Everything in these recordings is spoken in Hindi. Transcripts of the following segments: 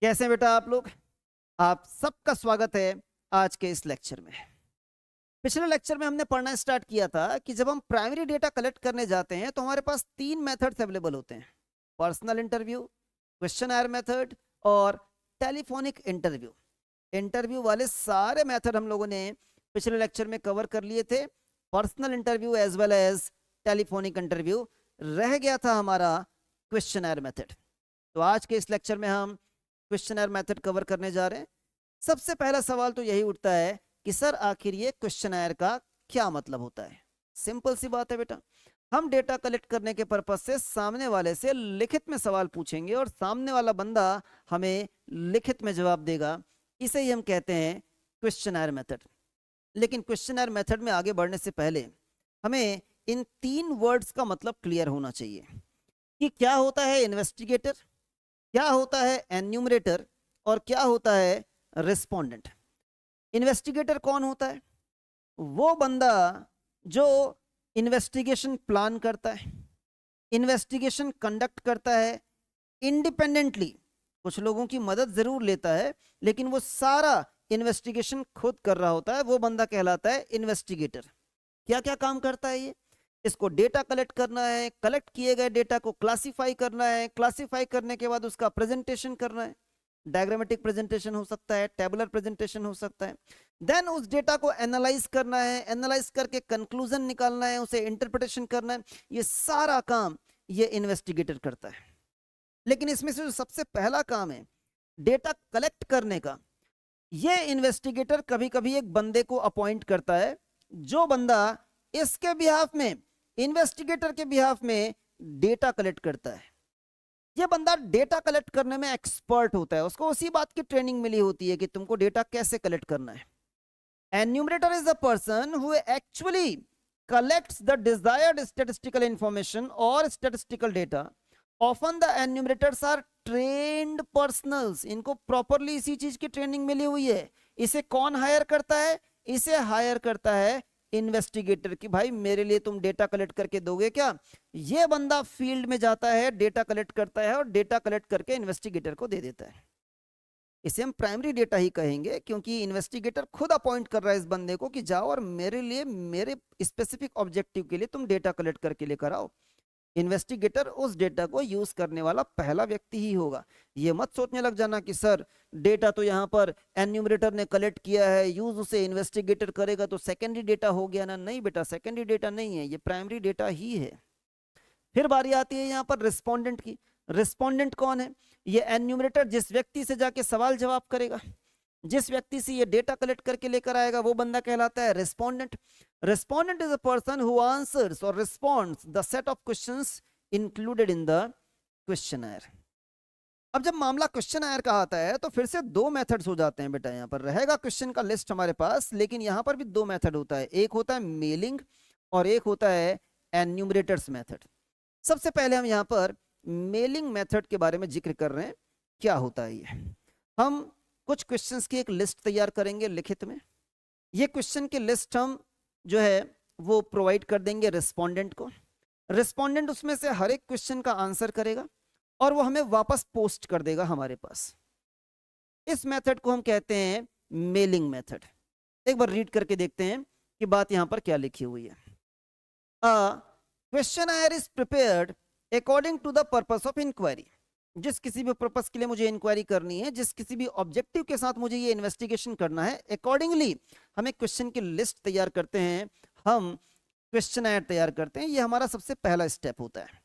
कैसे हैं बेटा आप लोग। आप सबका स्वागत है आज के इस लेक्चर में। पिछले लेक्चर में हमने पढ़ना स्टार्ट किया था कि जब हम प्राइमरी डेटा कलेक्ट करने जाते हैं तो हमारे पास तीन मेथड्स अवेलेबल होते हैं: पर्सनल इंटरव्यू, क्वेश्चनर मेथड और टेलीफोनिक इंटरव्यू। इंटरव्यू वाले सारे मेथड हम लोगों ने पिछले लेक्चर में कवर कर लिए थे, personal interview as well as telephonic interview. रह गया था हमारा क्वेश्चनर मेथड। तो आज के इस लेक्चर में हम क्वेश्चनर मेथड कवर करने जा रहे हैं। सबसे पहला सवाल तो यही उठता है कि सर आखिर ये क्वेश्चनर का क्या मतलब होता है। सिंपल सी बात है बेटा, हम डेटा कलेक्ट करने के पर्पज से सामने वाले से लिखित में सवाल पूछेंगे और सामने वाला बंदा हमें लिखित में जवाब देगा। इसे ही हम कहते हैं क्वेश्चनर मेथड। लेकिन क्वेश्चनर मेथड में आगे बढ़ने से पहले हमें इन तीन वर्ड्स का मतलब क्लियर होना चाहिए कि क्या होता है इन्वेस्टिगेटर, क्या होता है एन्यूमरेटर और क्या होता है रिस्पोंडेंट। इन्वेस्टिगेटर कौन होता है? वो बंदा जो इन्वेस्टिगेशन प्लान करता है, इन्वेस्टिगेशन कंडक्ट करता है इंडिपेंडेंटली। कुछ लोगों की मदद जरूर लेता है लेकिन वो सारा इन्वेस्टिगेशन खुद कर रहा होता है, वो बंदा कहलाता है इन्वेस्टिगेटर। क्या क्या काम करता है ये? इसको डेटा कलेक्ट करना है, कलेक्ट किए गए डेटा को क्लासिफाई करना है, क्लासिफाई करने के बाद उसका प्रेजेंटेशन करना है। डायग्रामेटिक प्रेजेंटेशन हो सकता है, टेबुलर प्रेजेंटेशन हो सकता है। देन उस डेटा को एनालाइज करना है, एनालाइज करके कंक्लूजन निकालना है, उसे इंटरप्रिटेशन करना है। ये सारा काम ये इन्वेस्टिगेटर करता है। लेकिन इसमें से जो सबसे पहला काम है डेटा कलेक्ट करने का, ये इन्वेस्टिगेटर कभी कभी एक बंदे को अपॉइंट करता है जो बंदा इसके बिहाफ में, इन्वेस्टिगेटर के बिहाफ में डेटा कलेक्ट करता है। ये बंदा डेटा कलेक्ट करने में एक्सपर्ट होता है, उसको उसी बात की ट्रेनिंग मिली होती है कि तुमको डेटा कैसे कलेक्ट करना है। Enumerator is the person who actually collects the desired statistical information or statistical data. Often the enumerators are trained personals. इनको प्रॉपरली इसी चीज की ट्रेनिंग मिली हुई है। इसे कौन हायर करता है? इसे हायर करता है इन्वेस्टिगेटर की भाई मेरे लिए तुम डेटा कलेक्ट करके दोगे क्या। ये बंदा फील्ड में जाता है, डेटा कलेक्ट करता है और डेटा कलेक्ट करके इन्वेस्टिगेटर को दे देता है। इसे हम प्राइमरी डेटा ही कहेंगे क्योंकि इन्वेस्टिगेटर खुद अपॉइंट कर रहा है इस बंदे को कि जाओ और मेरे लिए, मेरे स्पेसिफिक ऑब्जेक्टिव के लिए तुम डेटा कलेक्ट करके लेकर आओ। इन्वेस्टिगेटर उस डेटा को यूज करने वाला पहला व्यक्ति ही होगा। ये मत सोचने लग जाना कि सर डेटा तो यहाँ पर एन्यूमरेटर ने कलेक्ट किया है, यूज उसे इन्वेस्टिगेटर करेगा तो सेकेंडरी डेटा हो गया ना। नहीं बेटा, सेकेंडरी डेटा नहीं है, ये प्राइमरी डेटा ही है। फिर बारी आती है यहाँ पर रिस्पोंडेंट की। रिस्पोंडेंट कौन है? ये एन्यूमरेटर जिस व्यक्ति से जाके सवाल जवाब करेगा, जिस व्यक्ति से ये डेटा कलेक्ट करके लेकर आएगा, वो बंदा कहलाता है respondent. Respondent is a person who answers और responds the set of questions included in the questionnaire. अब जब मामला क्वेश्चनर का आता है तो फिर से दो मेथड्स हो जाते हैं बेटा। यहाँ पर रहेगा क्वेश्चन का लिस्ट हमारे पास, लेकिन यहाँ पर भी दो मेथड होता है, एक होता है मेलिंग और एक होता है एन्यूमरेटर्स मेथड। सबसे पहले हम यहाँ पर मेलिंग मेथड के बारे में जिक्र कर रहे हैं। क्या होता है ये? हम कुछ क्वेश्चंस की एक लिस्ट तैयार करेंगे लिखित में। ये क्वेश्चन की लिस्ट हम जो है वो प्रोवाइड कर देंगे रिस्पोंडेंट को। रिस्पोंडेंट उसमें से हर एक क्वेश्चन का आंसर करेगा और वो हमें वापस पोस्ट कर देगा हमारे पास। इस मेथड को हम कहते हैं मेलिंग मेथड। एक बार रीड करके देखते हैं कि बात यहां पर क्या लिखी हुई है। Questionnaire is prepared according to the purpose of inquiry. जिस किसी भी पर्पस के लिए मुझे इंक्वायरी करनी है, जिस किसी भी ऑब्जेक्टिव के साथ मुझे ये इन्वेस्टिगेशन करना है, अकॉर्डिंगली हम एक क्वेश्चन की लिस्ट तैयार करते हैं, हम क्वेश्चनर तैयार करते हैं। ये हमारा सबसे पहला स्टेप होता है।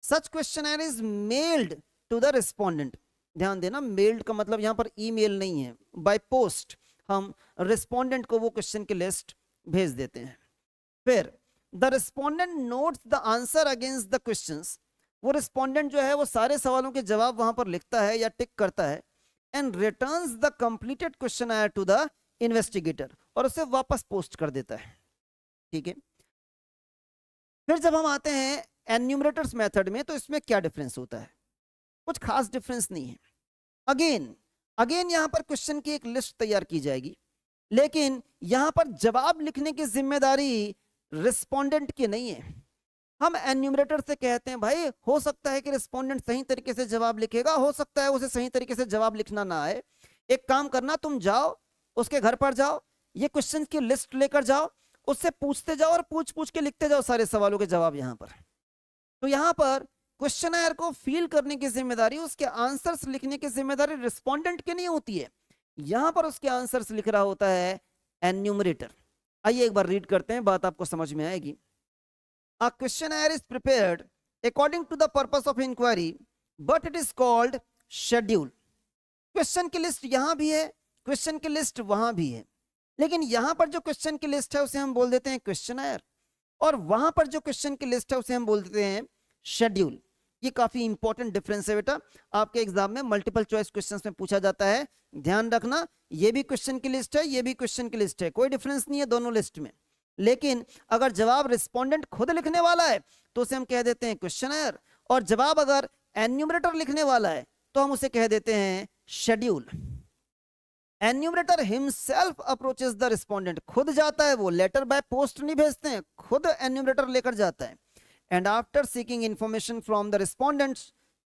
Such questionnaire is mailed to the respondent. ध्यान देना, मेल्ड का मतलब यहां पर ईमेल नहीं है, बाय पोस्ट हम रिस्पोंडेंट को वो क्वेश्चन की लिस्ट भेज देते हैं। फिर the respondent notes the answer against the questions. वो रिस्पोंडेंट जो है वो सारे सवालों के जवाब वहां पर लिखता है या टिक करता है, and returns the completed questionnaire to the investigator, और उसे वापस पोस्ट कर देता है। ठीक है। फिर जब हम आते हैं एन्यूमरेटर्स मेथड में तो इसमें क्या डिफरेंस होता है? कुछ खास डिफरेंस नहीं है। अगेन अगेन यहां पर क्वेश्चन की एक लिस्ट तैयार की जाएगी, लेकिन यहां पर जवाब लिखने की जिम्मेदारी रिस्पोंडेंट की नहीं है। हम एन्यूमरेटर से कहते हैं भाई हो सकता है कि रिस्पोंडेंट सही तरीके से जवाब लिखेगा, हो सकता है उसे सही तरीके से जवाब लिखना ना आए। एक काम करना, तुम जाओ उसके घर पर जाओ, ये क्वेश्चन की लिस्ट लेकर जाओ, उससे पूछते जाओ और पूछ पूछ के लिखते जाओ सारे सवालों के जवाब यहाँ पर। तो यहाँ पर क्वेश्चनर को फील करने की जिम्मेदारी, उसके आंसर्स लिखने की जिम्मेदारी रिस्पोंडेंट की नहीं होती है, यहाँ पर उसके आंसर्स लिख रहा होता है एन्यूमरेटर। आइए एक बार रीड करते हैं, बात आपको समझ में आएगी। A questionnaire is prepared according to the purpose of inquiry, but it is called schedule. Question की लिस्ट यहां भी है, क्वेश्चन की लिस्ट वहां भी है, लेकिन यहां पर जो क्वेश्चन की लिस्ट है उसे हम बोल देते हैं क्वेश्चनर, और वहां पर जो क्वेश्चन की लिस्ट है उसे हम बोल देते हैं शेड्यूल। ये काफी इंपॉर्टेंट डिफरेंस है बेटा, आपके एग्जाम में मल्टीपल चॉइस क्वेश्चंस में पूछा जाता है, ध्यान रखना। ये भी क्वेश्चन की लिस्ट है, ये भी क्वेश्चन की लिस्ट है, कोई डिफरेंस नहीं है दोनों लिस्ट में। लेकिन अगर जवाब रिस्पोंडेंट खुद लिखने वाला है तो उसे हम कह देते हैं क्वेश्चनर, और जवाब अगर एन्यूमरेटर लिखने वाला है तो हम उसे कह देते हैं schedule. Enumerator himself approaches the respondent, खुद जाता है, वो लेटर बाय पोस्ट नहीं भेजते हैं, खुद एन्यूमरेटर लेकर जाता है। And after seeking information from the respondent,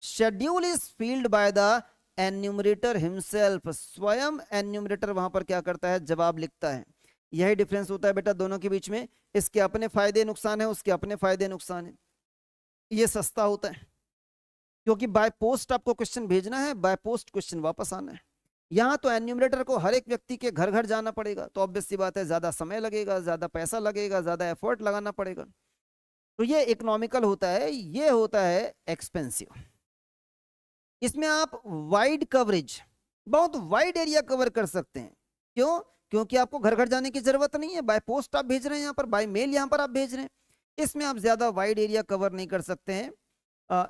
schedule is field by the enumerator himself, स्वयं एन्यूमरेटर वहां पर क्या करता है, जवाब लिखता है। यही डिफरेंस होता है बेटा दोनों के बीच में, इसके अपने फायदे नुकसान है, उसके अपने फायदे नुकसान है। ये सस्ता होता है क्योंकि बाय पोस्ट आपको क्वेश्चन भेजना है, बाय पोस्ट क्वेश्चन वापस आना है। यहाँ तो एन्यूमरेटर को हर एक व्यक्ति के घर घर जाना पड़ेगा, तो ऑब्वियस सी बात है ज्यादा समय लगेगा, ज्यादा पैसा लगेगा, ज्यादा एफर्ट लगाना पड़ेगा, तो ये इकोनॉमिकल होता है, ये होता है एक्सपेंसिव। इसमें आप वाइड कवरेज, बहुत वाइड एरिया कवर कर सकते हैं। क्यों? क्योंकि आपको घर घर जाने की जरूरत नहीं है, बाय पोस्ट आप भेज रहे हैं, यहाँ पर बाय मेल यहाँ पर आप भेज रहे हैं। इसमें आप ज्यादा वाइड एरिया कवर नहीं कर सकते हैं,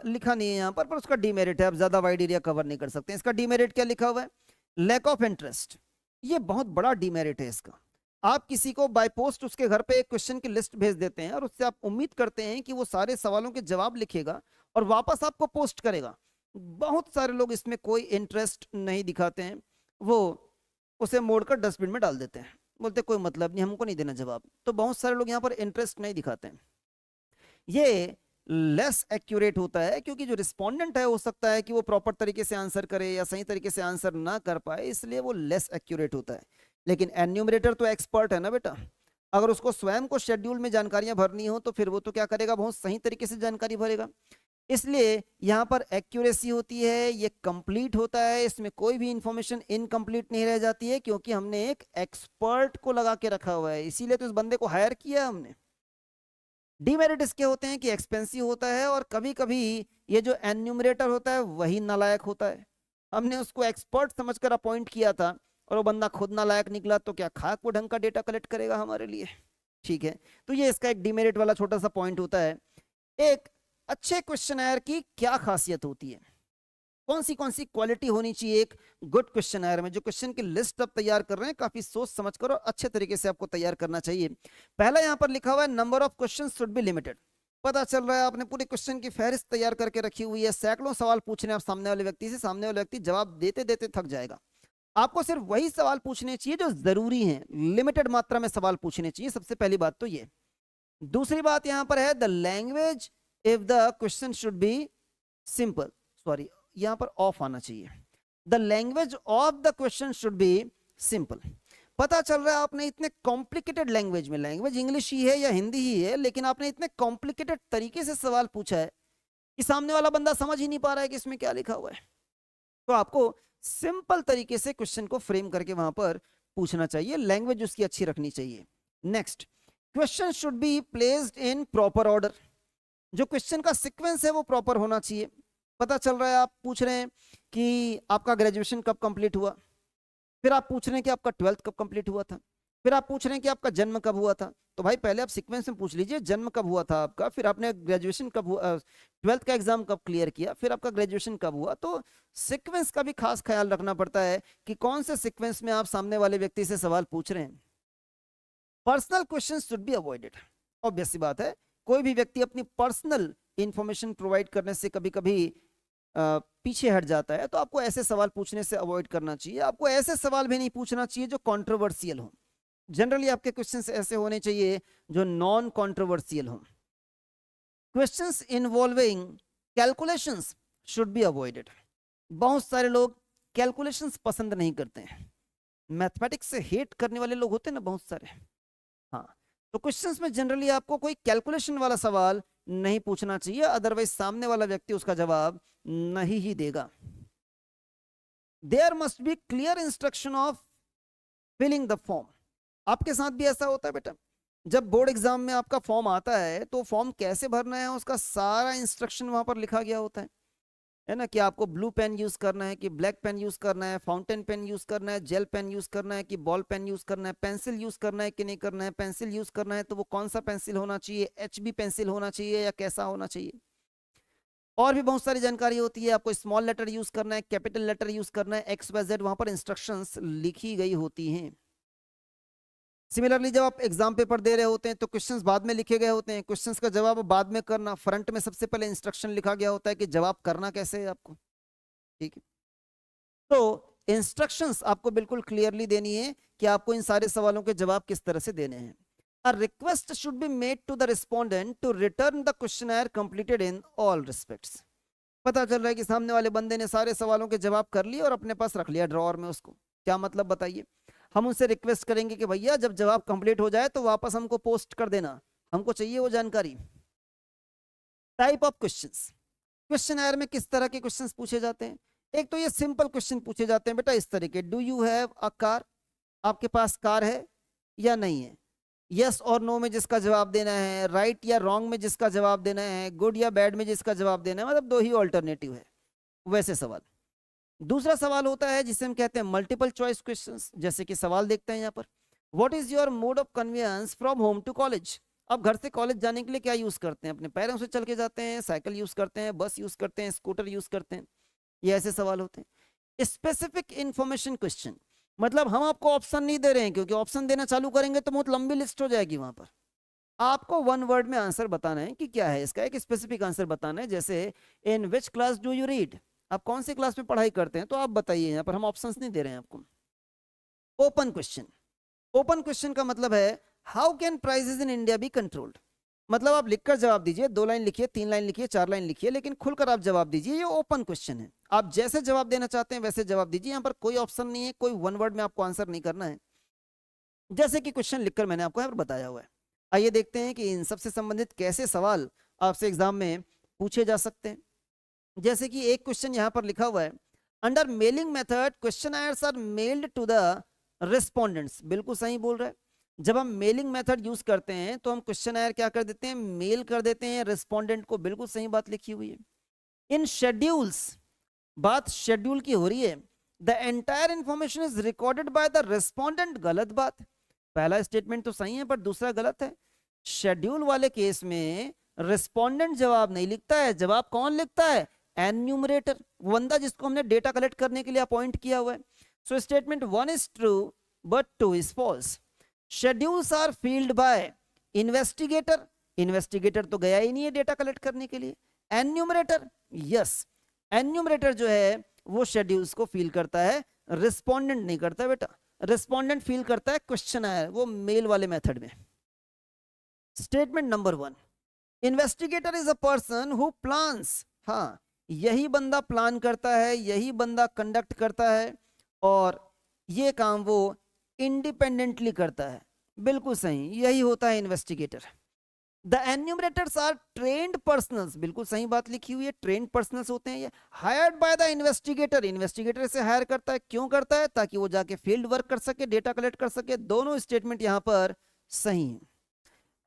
लिखा नहीं है यहाँ पर उसका डीमेरिट है, आप ज्यादा वाइड एरिया कवर नहीं कर सकते। इसका डीमेरिट क्या लिखा हुआ है, लैक ऑफ इंटरेस्ट, ये बहुत बड़ा डीमेरिट है इसका। आप किसी को बाय पोस्ट उसके घर पे एक क्वेश्चन की लिस्ट भेज देते हैं और उससे आप उम्मीद करते हैं कि वो सारे सवालों के जवाब लिखेगा और वापस आपको पोस्ट करेगा। बहुत सारे लोग इसमें कोई इंटरेस्ट नहीं दिखाते हैं, वो उसे मोड़कर डस्टबिन में डाल देते हैं, बोलते कोई मतलब नहीं, हमको नहीं देना जवाब। तो बहुत सारे लोग यहाँ पर इंटरेस्ट नहीं दिखाते हैं। ये लेस एक्यूरेट होता है क्योंकि जो रिस्पोंडेंट है हो सकता है कि वो प्रॉपर तरीके से आंसर करे या सही तरीके से आंसर ना कर पाए, इसलिए वो लेस एक्यूरेट होता है। लेकिन एन्यूमरेटर तो एक्सपर्ट है ना बेटा, अगर उसको स्वयं को शेड्यूल में जानकारियां भरनी हो तो फिर वो तो क्या करेगा, बहुत सही तरीके से जानकारी भरेगा। इसलिए यहाँ पर एक्यूरेसी होती है, ये कंप्लीट होता है, इसमें कोई भी इंफॉर्मेशन इनकम्प्लीट नहीं रह जाती है क्योंकि हमने एक एक्सपर्ट को लगा के रखा हुआ है, इसीलिए तो इस बंदे को हायर किया हमने। डीमेरिट इसके होते हैं कि एक्सपेंसिव होता है, और कभी कभी ये जो एन्यूमरेटर होता है वही नालायक होता है। हमने उसको एक्सपर्ट समझकर अपॉइंट किया था और वो बंदा खुद नालायक निकला, तो क्या खाक वो ढंग का डेटा कलेक्ट करेगा हमारे लिए? ठीक है, तो ये इसका एक डीमेरिट वाला छोटा सा पॉइंट होता है। एक अच्छे क्वेश्चनर की क्या खासियत होती है, कौन सी क्वालिटी होनी चाहिए एक गुड क्वेश्चनर में? जो क्वेश्चन की लिस्ट आप तैयार कर रहे हैं काफी सोच समझ कर और अच्छे तरीके से आपको तैयार करना चाहिए। पहला यहाँ पर लिखा हुआ है number of question should B limited. पता चल रहा है आपने पूरे क्वेश्चन की फहरिस्त तैयार करके रखी हुई है, सैकड़ों सवाल पूछने आप सामने वाले व्यक्ति से, सामने वाले व्यक्ति जवाब देते देते थक जाएगा। आपको सिर्फ वही सवाल पूछने चाहिए जो जरूरी हैं, लिमिटेड मात्रा में सवाल पूछने चाहिए, सबसे पहली बात तो ये। दूसरी बात यहाँ पर है the language if the question should B simple, sorry यहाँ पर ऑफ आना चाहिए, the language of the question should B simple. पता चल रहा है आपने इतने कॉम्प्लिकेटेड लैंग्वेज में, लैंग्वेज इंग्लिश ही है या हिंदी ही है, लेकिन आपने इतने कॉम्प्लिकेटेड तरीके से सवाल पूछा है कि सामने वाला बंदा समझ ही नहीं पा रहा है कि इसमें क्या लिखा हुआ है। तो आपको सिंपल तरीके से क्वेश्चन को फ्रेम करके वहां पर पूछना चाहिए, लैंग्वेज उसकी अच्छी रखनी चाहिए। Next, question should be placed in proper order, जो क्वेश्चन का सीक्वेंस है वो प्रॉपर होना चाहिए। पता चल रहा है आप पूछ रहे हैं कि आपका ग्रेजुएशन कब कंप्लीट हुआ, फिर आप पूछ रहे हैं कि आपका 12th कब कंप्लीट हुआ था, फिर आप पूछ रहे हैं कि आपका जन्म कब हुआ था। तो भाई पहले आप सीक्वेंस में पूछ लीजिए जन्म कब हुआ था आपका, फिर आपने ग्रेजुएशन कब हुआ, 12th का एग्जाम कब क्लियर किया, फिर आपका ग्रेजुएशन कब हुआ। तो सीक्वेंस का भी खास ख्याल रखना पड़ता है कि कौन से सीक्वेंस में आप सामने वाले व्यक्ति से सवाल पूछ रहे हैं। Personal question should be avoided, obvious सी बात है, कोई भी व्यक्ति अपनी पर्सनल इंफॉर्मेशन प्रोवाइड करने से कभी कभी पीछे हट जाता है, तो आपको ऐसे सवाल पूछने से अवॉइड करना चाहिए। आपको ऐसे सवाल भी नहीं पूछना चाहिए जो कंट्रोवर्शियल हो, जनरली आपके क्वेश्चंस ऐसे होने चाहिए जो नॉन कंट्रोवर्शियल हो। Questions involving calculations should be avoided. बहुत सारे लोग कैलकुलेशंस पसंद नहीं करते हैं, मैथमेटिक्स से हेट करने वाले लोग होते हैं ना बहुत सारे। हाँ, तो क्वेश्चंस में जनरली आपको कोई कैलकुलेशन वाला सवाल नहीं पूछना चाहिए, अदरवाइज सामने वाला व्यक्ति उसका जवाब नहीं ही देगा। There must be clear instruction of filling the form. आपके साथ भी ऐसा होता है बेटा, जब बोर्ड एग्जाम में आपका फॉर्म आता है तो फॉर्म कैसे भरना है उसका सारा इंस्ट्रक्शन वहां पर लिखा गया होता है ना, कि आपको ब्लू पेन यूज करना है कि ब्लैक पेन यूज करना है, फाउंटेन पेन यूज करना है, जेल पेन यूज करना है कि बॉल पेन यूज करना है, पेंसिल यूज करना है कि नहीं करना है, पेंसिल यूज करना है तो वो कौन सा पेंसिल होना चाहिए, HB पेंसिल होना चाहिए या कैसा होना चाहिए। और भी बहुत सारी जानकारी होती है, आपको स्मॉल लेटर यूज करना है, कैपिटल लेटर यूज करना है, XYZ वहां पर इंस्ट्रक्शंस लिखी गई होती हैं। सिमिलरली जब आप एग्जाम पेपर दे रहे होते हैं तो क्वेश्चंस बाद में लिखे गए होते हैं, क्वेश्चंस का जवाब बाद में करना, फ्रंट में सबसे पहले इंस्ट्रक्शन लिखा गया होता है कि जवाब करना कैसे है आपको। ठीक है, तो इंस्ट्रक्शंस आपको बिल्कुल क्लियरली देनी है कि आपको इन सारे सवालों के जवाब किस तरह से देने हैं। A request should be made to the respondent to return the questionnaire completed in all respects। पता चल रहा है कि सामने वाले बंदे ने सारे सवालों के जवाब कर लिए और अपने पास रख लिया ड्रॉअर में उसको। क्या मतलब बताइए? हम उनसे रिक्वेस्ट करेंगे कि भैया जब जवाब कंप्लीट हो जाए तो वापस हमको पोस्ट कर देना, हमको चाहिए वो जानकारी। टाइप ऑफ क्वेश्चंस, क्वेश्चनर में किस तरह के क्वेश्चंस पूछे जाते हैं? एक तो ये सिंपल क्वेश्चन पूछे जाते हैं बेटा इस तरीके, do you have a car, आपके पास कार है या नहीं है, यस और नो में जिसका जवाब देना है, राइट या रॉन्ग में जिसका जवाब देना है, गुड या बैड में जिसका जवाब देना है, मतलब दो ही ऑल्टरनेटिव है वैसे सवाल। दूसरा सवाल होता है जिसे हम कहते हैं मल्टीपल चॉइस क्वेश्चंस। जैसे कि सवाल देखते हैं यहाँ पर, what is your mode of convenience from home to college. आप घर से कॉलेज जाने के लिए क्या यूज करते हैं? अपने पैरों से चल के जाते हैं, साइकिल यूज करते हैं, बस यूज करते हैं, स्कूटर यूज करते हैं, ये ऐसे सवाल होते हैं। स्पेसिफिक इंफॉर्मेशन क्वेश्चन, मतलब हम आपको ऑप्शन नहीं दे रहे हैं, क्योंकि ऑप्शन देना चालू करेंगे तो बहुत लंबी लिस्ट हो जाएगी वहां पर। आपको वन वर्ड में आंसर बताना है कि क्या है इसका, एक स्पेसिफिक आंसर बताना है। जैसे in which class do you read, आप कौन सी क्लास में पढ़ाई करते हैं, तो आप बताइए, यहाँ पर हम ऑप्शंस नहीं दे रहे हैं आपको। ओपन क्वेश्चन, ओपन क्वेश्चन का मतलब है how can prices in India be controlled, मतलब आप लिखकर जवाब दीजिए, 2 लाइन लिखिए, 3 लाइन लिखिए, 4 लाइन लिखिए, लेकिन खुलकर आप जवाब दीजिए। ये ओपन क्वेश्चन है, आप जैसे जवाब देना चाहते हैं वैसे जवाब दीजिए। यहाँ पर कोई ऑप्शन नहीं है, कोई वन वर्ड में आपको आंसर नहीं करना है, जैसे कि क्वेश्चन लिखकर मैंने आपको यहाँ पर बताया हुआ है। आइए देखते हैं कि इन सबसे संबंधित कैसे सवाल आपसे एग्जाम में पूछे जा सकते हैं। जैसे कि एक क्वेश्चन यहाँ पर लिखा हुआ है, under mailing method questionnaires are mailed to the respondents. बिल्कुल सही बोल रहे हैं, जब हम मेलिंग मेथड यूज करते हैं तो हम क्वेश्चनर क्या कर देते हैं, मेल कर देते हैं रिस्पोंडेंट को। बिल्कुल सही बात लिखी हुई है। इन शेड्यूल्स, बात शेड्यूल की हो रही है, the entire information is recorded by the respondent. गलत बात, पहला स्टेटमेंट तो सही है पर दूसरा गलत है। शेड्यूल वाले केस में रिस्पोंडेंट जवाब नहीं लिखता है, जवाब कौन लिखता है, एन्यूमरेटर, बंदा जिसको हमने डेटा कलेक्ट करने के लिए अपॉइंट किया हुआ है। So statement 1 is true but 2 is false. Schedules are filled by investigator, investigator तो गया ही नहीं है डेटा कलेक्ट करने के लिए। एन्यूमरेटर, यस, एन्यूमरेटर जो है वो शेड्यूल्स को फील करता है, रिस्पोंडेंट नहीं करता बेटा। रिस्पोंडेंट फील करता है क्वेश्चनर, वो मेल वाले मेथड में। Statement number 1, investigator is a person who plans. हाँ, यही बंदा प्लान करता है, यही बंदा कंडक्ट करता है, और ये काम वो इंडिपेंडेंटली करता है। बिल्कुल सही, यही होता है investigator. The enumerators are trained personnels, बिल्कुल सही बात लिखी हुई है, ट्रेन्ड पर्सनल्स होते हैं ये। Hired by the investigator, investigator से हायर करता है, क्यों करता है, ताकि वो जाके फील्ड वर्क कर सके, डेटा कलेक्ट कर सके। दोनों स्टेटमेंट यहां पर सही है।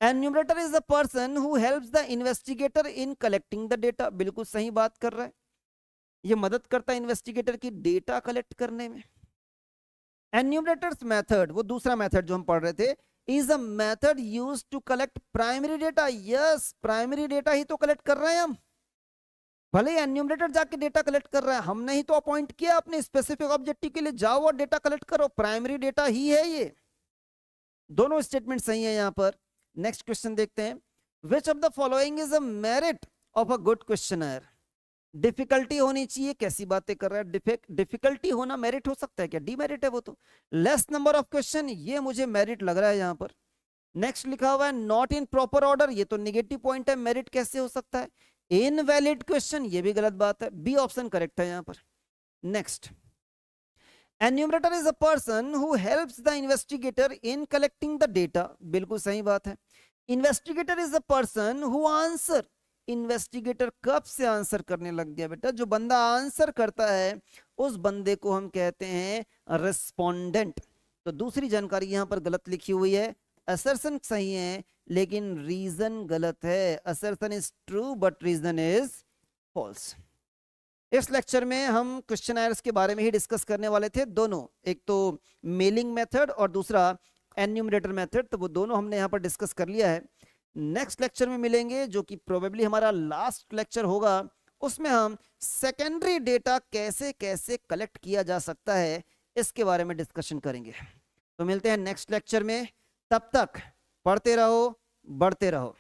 Enumerator is the person who helps the investigator in collecting the data, बिल्कुल सही बात कर रहा है, ये मदद करता है इन्वेस्टिगेटर की डेटा कलेक्ट करने में। एन्यूमरेटर्स मेथड, वो दूसरा मेथड जो हम पढ़ रहे थे, is a method used to collect primary data. Yes, primary data ही तो कलेक्ट कर रहे हैं हम, भले ही एन्यूमरेटर जाके डेटा कलेक्ट कर रहा है, हमने ही तो अपॉइंट किया अपने स्पेसिफिक ऑब्जेक्टिव के लिए, जाओ और डेटा कलेक्ट करो, प्राइमरी डेटा ही है ये। दोनों स्टेटमेंट सही है यहाँ पर। नेक्स्ट क्वेश्चन देखते हैं, which of the following is a merit of a good questionnaire. Difficulty होनी चाहिए, कैसी बातें कर रहा है, डिफिकल्टी होना मेरिट हो सकता है क्या, डीमेरिट है वो तो। लेस नंबर ऑफ क्वेश्चन, ये मुझे मेरिट लग रहा है यहाँ पर। नेक्स्ट लिखा हुआ है नॉट इन प्रॉपर ऑर्डर, ये तो निगेटिव पॉइंट है, मेरिट कैसे हो सकता है? इनवैलिड क्वेश्चन, ये भी गलत बात है, बी ऑप्शन करेक्ट है यहां पर। Next, enumerator is a person who helps the investigator in collecting the data, बिल्कुल सही बात है। Investigator is a person who answer, investigator कब से आंसर करने लग गया बेटा? जो बंदा आंसर करता है उस बंदे को हम कहते हैं रिस्पोंडेंट। तो दूसरी जानकारी यहां पर गलत लिखी हुई है, असर्शन सही है लेकिन रीजन गलत है। Assertion is true but reason is false. इस लेक्चर में हम क्वेश्चनर्स के बारे में ही डिस्कस करने वाले थे, दोनों, एक तो मेलिंग मेथड और दूसरा एन्यूमरेटर मेथड, तो वो दोनों हमने यहाँ पर डिस्कस कर लिया है। नेक्स्ट लेक्चर में मिलेंगे जो कि प्रोबेबली हमारा लास्ट लेक्चर होगा, उसमें हम सेकेंडरी डेटा कैसे कैसे कलेक्ट किया जा सकता है इसके बारे में डिस्कशन करेंगे। तो मिलते हैं नेक्स्ट लेक्चर में, तब तक पढ़ते रहो, बढ़ते रहो।